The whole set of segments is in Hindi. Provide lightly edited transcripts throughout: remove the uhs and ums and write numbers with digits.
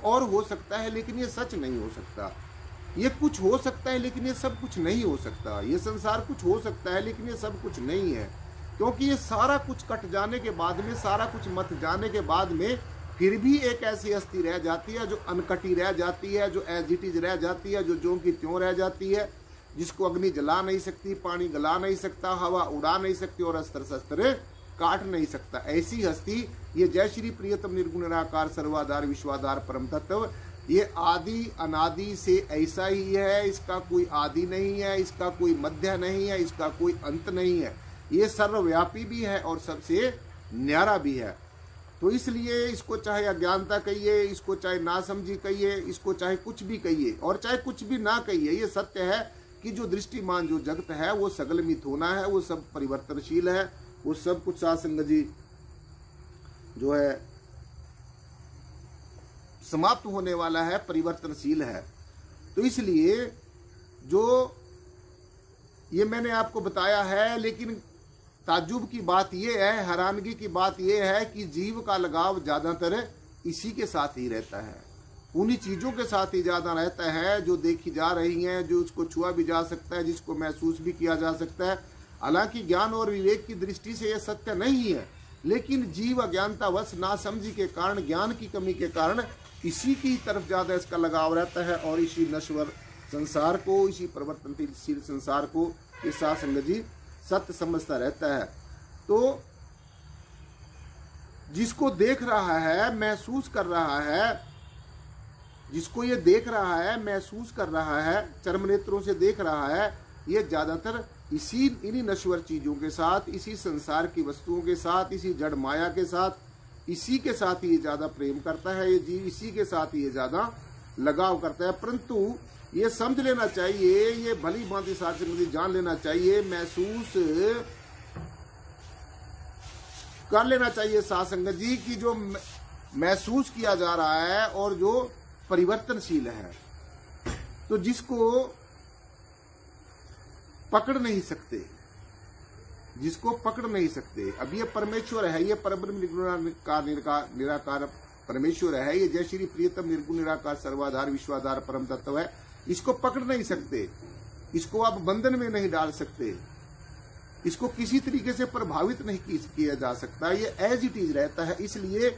और हो सकता है लेकिन ये सच नहीं हो सकता। ये कुछ हो सकता है लेकिन ये सब कुछ नहीं हो सकता। ये संसार कुछ हो सकता है लेकिन ये सब कुछ नहीं है, क्योंकि ये सारा कुछ कट जाने के बाद में, सारा कुछ मत जाने के बाद में फिर भी एक ऐसी हस्ती रह जाती है जो अनकटी रह जाती है, जो एज इट इज रह जाती है, जो ज्यों की त्यों रह जाती है, जिसको अग्नि जला नहीं सकती, पानी गला नहीं सकता, हवा उड़ा नहीं सकती और अस्त्र शस्त्र काट नहीं सकता। ऐसी हस्ती ये जय श्री प्रियतम निर्गुण निराकार सर्वाधार विश्वाधार परम तत्व, ये आदि अनादि से ऐसा ही है। इसका कोई आदि नहीं है, इसका कोई मध्य नहीं है, इसका कोई अंत नहीं है। ये सर्वव्यापी भी है और सबसे न्यारा भी है। तो इसलिए इसको चाहे अज्ञानता कहिए, इसको चाहे नासमझी कहिए, इसको चाहे कुछ भी कहिए और चाहे कुछ भी ना कहिए, ये सत्य है कि जो दृष्टिमान जो जगत है वो सगल मिथ होना है, वो सब परिवर्तनशील है, वो सब कुछ साध संगत जी जो है समाप्त होने वाला है, परिवर्तनशील है। तो इसलिए जो ये मैंने आपको बताया है, लेकिन ताज्जुब की बात ये है, हैरानगी की बात ये है कि जीव का लगाव ज्यादातर इसी के साथ ही रहता है, उन्हीं चीजों के साथ ही ज्यादा रहता है जो देखी जा रही हैं, जो उसको छुआ भी जा सकता है, जिसको महसूस भी किया जा सकता है। हालांकि ज्ञान और विवेक की दृष्टि से यह सत्य नहीं है, लेकिन जीव अज्ञानतावश नासमझी के कारण, ज्ञान की कमी के कारण इसी की तरफ ज्यादा इसका लगाव रहता है और इसी नश्वर संसार को, इसी परिवर्तनशील संसार को ये साध संगत जी सत्य समझता रहता है। तो जिसको देख रहा है, महसूस कर रहा है, जिसको ये देख रहा है, महसूस कर रहा है, चर्म नेत्रों से देख रहा है, ये ज्यादातर इन्हीं नश्वर चीजों के साथ, इसी संसार की वस्तुओं के साथ, इसी जड़ माया के साथ, इसी के साथ ही ये ज्यादा प्रेम करता है, ये जीव इसी के साथ ही ये ज्यादा लगाव करता है। परंतु ये समझ लेना चाहिए, ये भली भांति साध संगत जान लेना चाहिए, महसूस कर लेना चाहिए साध संगत जी की जो महसूस किया जा रहा है और जो परिवर्तनशील है, तो जिसको पकड़ नहीं सकते, जिसको पकड़ नहीं सकते। अब ये परमेश्वर है, ये परब्रह्म निर्गुण का निराकार परमेश्वर है, ये जय श्री प्रियतम निर्गुण निराकार सर्वाधार विश्वाधार परम तत्व है। इसको पकड़ नहीं सकते, इसको आप बंधन में नहीं डाल सकते, इसको किसी तरीके से प्रभावित नहीं किया जा सकता, ये एज इट इज रहता है। इसलिए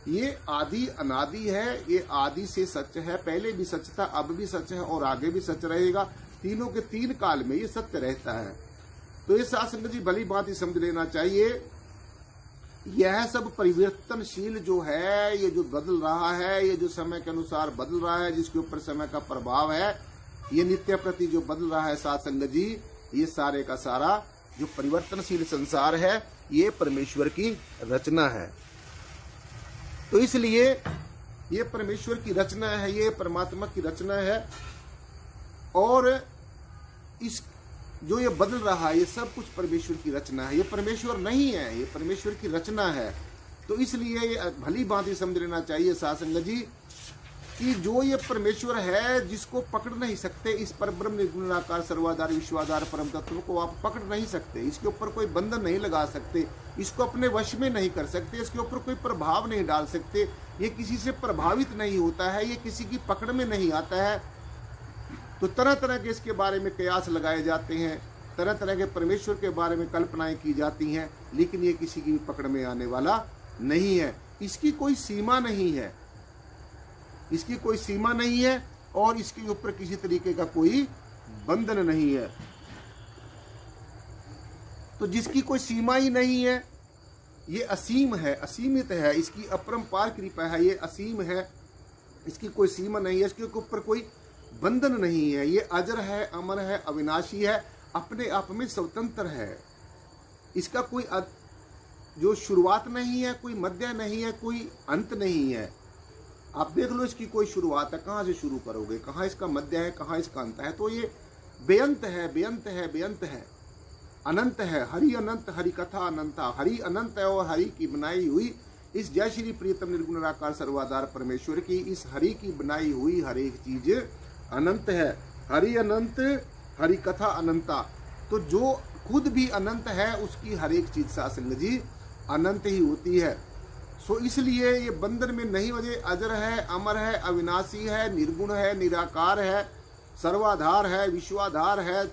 ये आदि अनादि है, ये आदि से सच है, पहले भी सच था, अब भी सच है और आगे भी सच रहेगा। तीनों के तीन काल में ये सत्य रहता है। तो ये साध संगत जी भली भांति समझ लेना चाहिए, यह सब परिवर्तनशील जो है, ये जो बदल रहा है, ये जो समय के अनुसार बदल रहा है, जिसके ऊपर समय का प्रभाव है, ये नित्य प्रति जो बदल रहा है साध संगत जी, ये सारे का सारा जो परिवर्तनशील संसार है, ये परमेश्वर की रचना है। तो इसलिए ये परमेश्वर की रचना है, ये परमात्मा की रचना है और इस जो ये बदल रहा है, ये सब कुछ परमेश्वर की रचना है, ये परमेश्वर नहीं है, ये परमेश्वर की रचना है। तो इसलिए ये भली भांति समझ लेना चाहिए साध संगत जी कि जो ये परमेश्वर है, जिसको पकड़ नहीं सकते, इस परब्रह्म निर्गुण निराकार सर्वाधार विश्वाधार परम तत्व को आप पकड़ नहीं सकते, इसके ऊपर कोई बंधन नहीं लगा सकते, इसको अपने वश में नहीं कर सकते, इसके ऊपर कोई प्रभाव नहीं डाल सकते, ये किसी से प्रभावित नहीं होता है, ये किसी की पकड़ में नहीं आता है। तो तरह तरह के इसके बारे में कयास लगाए जाते हैं, तरह तरह के परमेश्वर के बारे में कल्पनाएं की जाती हैं, लेकिन ये किसी की भी पकड़ में आने वाला नहीं है। इसकी कोई सीमा नहीं है, इसकी कोई सीमा नहीं है और इसके ऊपर किसी तरीके का कोई बंधन नहीं है। तो जिसकी कोई सीमा ही नहीं है, ये असीम है, असीमित है, इसकी अपरंपार कृपा है, ये असीम है, इसकी कोई सीमा नहीं है, इसके ऊपर कोई बंधन नहीं है, ये अजर है, अमर है, अविनाशी है, अपने आप में स्वतंत्र है। इसका कोई जो शुरुआत नहीं है, कोई मध्य नहीं है, कोई अंत नहीं है। आप देख लो, इसकी कोई शुरुआत है, कहाँ से शुरू करोगे, कहाँ इसका मध्य है, कहाँ इसका अंत है। तो ये बेअंत है, बेअंत है, बेअंत है, अनंत है। हरि अनंत, हरि कथा अनंता। हरि अनंत है और हरि की बनाई हुई इस जय श्री प्रियतम निर्गुण निराकार सर्वाधार परमेश्वर की, इस हरि की बनाई हुई हर एक चीज अनंत है। हरि अनंत, हरि कथा अनंता। तो जो खुद भी अनंत है, उसकी हर एक चीज साध संगत जी अनंत ही होती है। सो इसलिए ये बंधन में नहीं बजे अजर है, अमर है, अविनाशी है, निर्गुण है, निराकार है, सर्वाधार है, विश्वाधार है,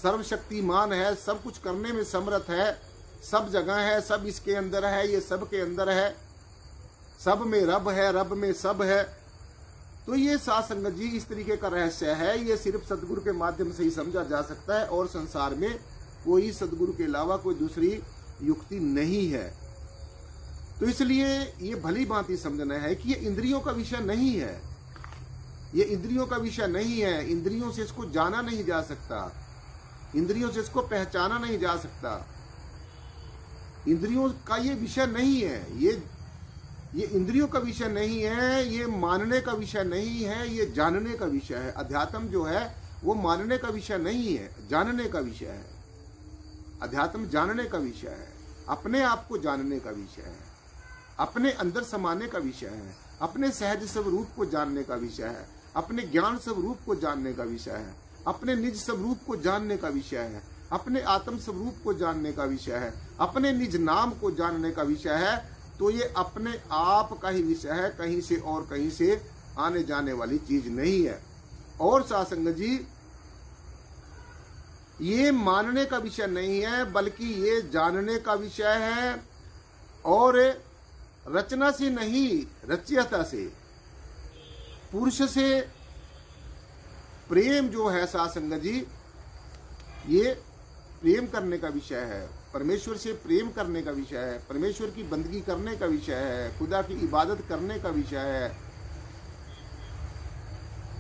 सर्वशक्तिमान है, सब कुछ करने में समर्थ है, सब जगह है, सब इसके अंदर है, ये सब के अंदर है, सब में रब है, रब में सब है। तो ये साध संगत जी इस तरीके का रहस्य है, ये सिर्फ सदगुरु के माध्यम से ही समझा जा सकता है और संसार में कोई सदगुरु के अलावा कोई दूसरी युक्ति नहीं है। तो इसलिए ये भली भांति समझना है कि ये इंद्रियों का विषय नहीं है, ये इंद्रियों का विषय नहीं है, इंद्रियों से इसको जाना नहीं जा सकता, इंद्रियों से इसको पहचाना नहीं जा सकता, इंद्रियों का ये विषय नहीं है, ये इंद्रियों का विषय नहीं है, ये मानने का विषय नहीं है, ये जानने का विषय है। अध्यात्म जो है वो मानने का विषय नहीं है, जानने का विषय है। अध्यात्म जानने का विषय है, अपने आप को जानने का विषय है, अपने अंदर समाने का विषय है, अपने सहज स्वरूप को जानने का विषय है, अपने ज्ञान स्वरूप को जानने का विषय है, अपने निज स्वरूप को जानने का विषय है, अपने आत्म स्वरूप को जानने का विषय है, अपने निज नाम को जानने का विषय है। तो ये अपने आप का ही विषय है, कहीं से और कहीं से आने जाने वाली चीज नहीं है। और साध संगत जी ये मानने का विषय नहीं है, बल्कि ये जानने का विषय है। और रचना से नहीं, रचयता से, पुरुष से प्रेम जो है साध संगत जी, ये प्रेम करने का विषय है, परमेश्वर से प्रेम करने का विषय है, परमेश्वर की बंदगी करने का विषय है, खुदा की इबादत करने का विषय है।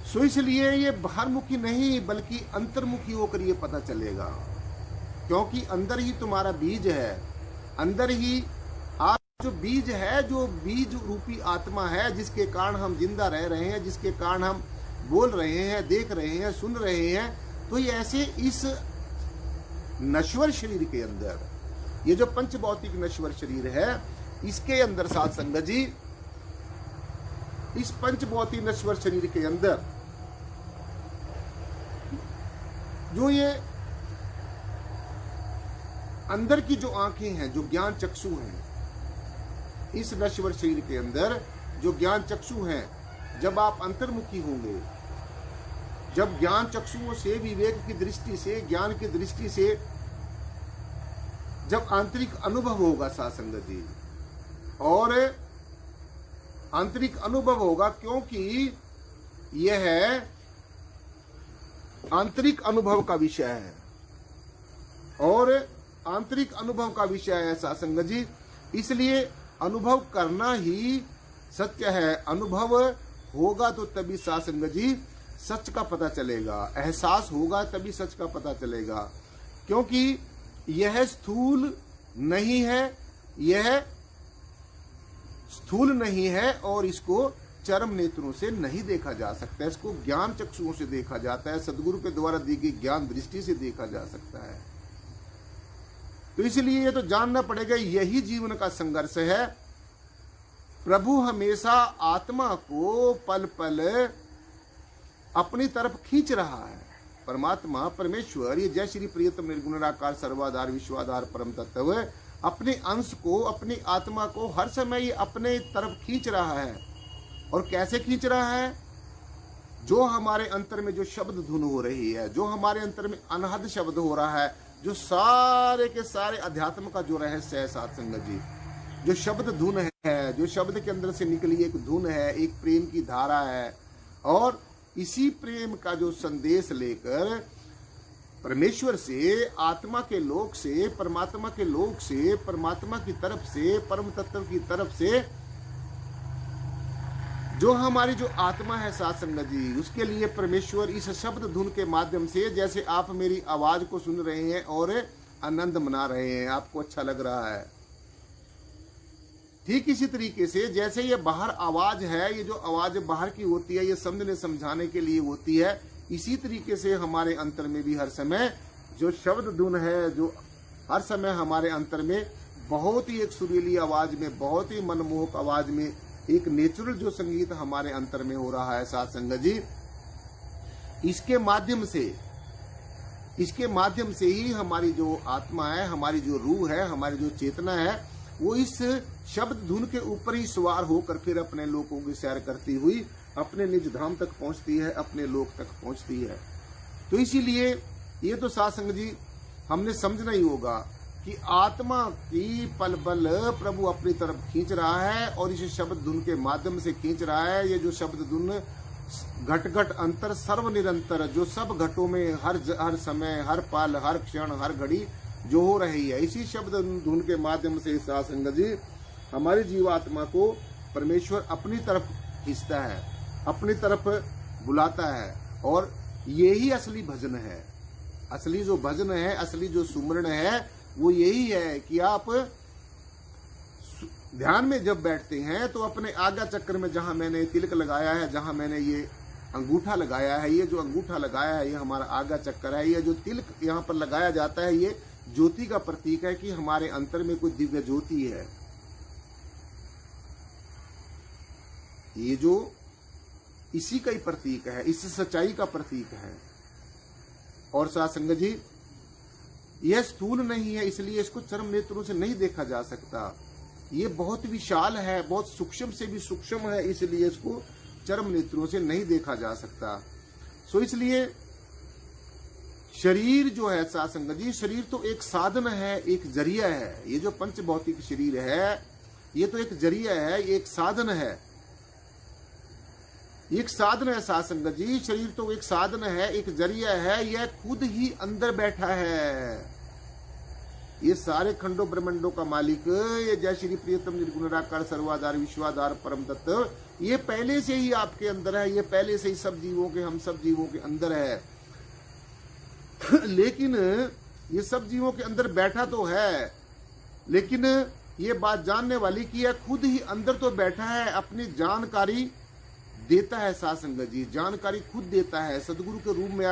सो इसलिए ये बाहरमुखी नहीं बल्कि अंतर्मुखी होकर ये पता चलेगा, क्योंकि अंदर ही तुम्हारा बीज है, अंदर ही आप जो बीज है, जो बीज रूपी आत्मा है, जिसके कारण हम जिंदा रह रहे हैं, जिसके कारण हम बोल रहे हैं, देख रहे हैं, सुन रहे हैं। तो ये ऐसे इस नश्वर शरीर के अंदर, ये जो पंच भौतिक नश्वर शरीर है, इसके अंदर साध संगत जी, इस पंच भौतिक नश्वर शरीर के अंदर जो ये अंदर की जो आंखें हैं, जो ज्ञान चक्षु हैं, इस नश्वर शरीर के अंदर जो ज्ञान चक्षु हैं, जब आप अंतर्मुखी होंगे, जब ज्ञान चक्षुओं से, विवेक की दृष्टि से, ज्ञान की दृष्टि से जब आंतरिक अनुभव होगा साध संगत जी, और आंतरिक अनुभव होगा, क्योंकि यह आंतरिक अनुभव का विषय है और आंतरिक अनुभव का विषय है साध संगत जी। इसलिए अनुभव करना ही सत्य है। अनुभव होगा तो तभी साध संगत जी सच का पता चलेगा, एहसास होगा तभी सच का पता चलेगा। क्योंकि यह स्थूल नहीं है, यह स्थूल नहीं है और इसको चरम नेत्रों से नहीं देखा जा सकता, इसको ज्ञान चक्षुओं से देखा जाता है, सदगुरु के द्वारा दी गई ज्ञान दृष्टि से देखा जा सकता है। तो इसलिए ये तो जानना पड़ेगा, यही जीवन का संघर्ष है। प्रभु हमेशा आत्मा को पल पल अपनी तरफ खींच रहा है। परमात्मा, परमेश्वर, ये जय श्री प्रियतम निर्गुण निराकार सर्वाधार विश्वाधार परम तत्व अपने अंश को, अपनी आत्मा को हर समय ये अपने तरफ खींच रहा है। और कैसे खींच रहा है? जो हमारे अंतर में जो शब्द धुन हो रही है, जो हमारे अंतर में अनहद शब्द हो रहा है, जो सारे के सारे अध्यात्म का जो रहस्य है साध संगत जी, जो शब्द धुन है, जो शब्द के अंदर से निकली एक धुन है, एक प्रेम की धारा है, और इसी प्रेम का जो संदेश लेकर परमेश्वर से, आत्मा के लोक से, परमात्मा के लोक से, परमात्मा की तरफ से, परम तत्व की तरफ से, जो हमारी जो आत्मा है साध संगत जी, उसके लिए परमेश्वर इस शब्द धुन के माध्यम से, जैसे आप मेरी आवाज को सुन रहे हैं और आनंद मना रहे हैं, आपको अच्छा लग रहा है, ठीक इसी तरीके से जैसे ये बाहर आवाज है, ये जो आवाज बाहर की होती है, ये समझने समझाने के लिए होती है, इसी तरीके से हमारे अंतर में भी हर समय जो शब्द धुन है, जो हर समय हमारे अंतर में बहुत ही एक सुरीली आवाज में, बहुत ही मनमोहक आवाज में एक नेचुरल जो संगीत हमारे अंतर में हो रहा है साध संगत जी, इसके माध्यम से ही हमारी जो आत्मा है, हमारी जो रूह है, हमारी जो चेतना है, वो इस शब्द धुन के ऊपर ही सवार होकर फिर अपने लोकों की सैर करती हुई अपने निज धाम तक पहुंचती है, अपने लोक तक पहुंचती है। तो इसीलिए ये तो साध संगत जी हमने समझना ही होगा कि आत्मा की पल बल प्रभु अपनी तरफ खींच रहा है और इस शब्द धुन के माध्यम से खींच रहा है। ये जो शब्द धुन घट घट अंतर सर्व निरंतर, जो सब घटों में हर समय, हर पल, हर क्षण, हर घड़ी जो हो रही है, इसी शब्द धुन के माध्यम से साध संगत जी हमारी जीवात्मा को परमेश्वर अपनी तरफ खींचता है, अपनी तरफ बुलाता है। और यही असली भजन है। असली जो भजन है, असली जो सुमरण है, वो यही है कि आप ध्यान में जब बैठते हैं तो अपने आज्ञा चक्र में जहां मैंने तिलक लगाया है, जहां मैंने ये अंगूठा लगाया है, ये जो अंगूठा लगाया है ये हमारा आज्ञा चक्र है। ये जो तिलक यहाँ पर लगाया जाता है ये ज्योति का प्रतीक है कि हमारे अंतर में कोई दिव्य ज्योति है। ये जो इसी का ही प्रतीक है, इस सच्चाई का प्रतीक है। और साध संगत जी यह स्थूल नहीं है, इसलिए इसको चरम नेत्रों से नहीं देखा जा सकता। ये बहुत विशाल है, बहुत सूक्ष्म से भी सूक्ष्म है, इसलिए इसको चरम नेत्रों से नहीं देखा जा सकता। सो इसलिए शरीर जो है साध संगत जी, शरीर तो एक साधन है, एक जरिया है। ये जो पंच भौतिक शरीर है ये तो एक जरिया है, ये एक साधन है, एक साधन है साध संगत जी। शरीर तो एक साधन है, एक जरिया है, यह खुद ही अंदर बैठा है। ये सारे खंडों ब्रह्मंडों का मालिक, ये जय श्री प्रियतम निर्गुण निराकार सर्वाधार विश्वाधार परम तत्व, ये पहले से ही आपके अंदर है, ये पहले से ही सब जीवों के, हम सब जीवों के अंदर है। लेकिन ये सब जीवों के अंदर बैठा तो है, लेकिन ये बात जानने वाली कि यह खुद ही अंदर तो बैठा है, अपनी जानकारी देता है साध संगत जी, जानकारी खुद देता है। सदगुरु के रूप में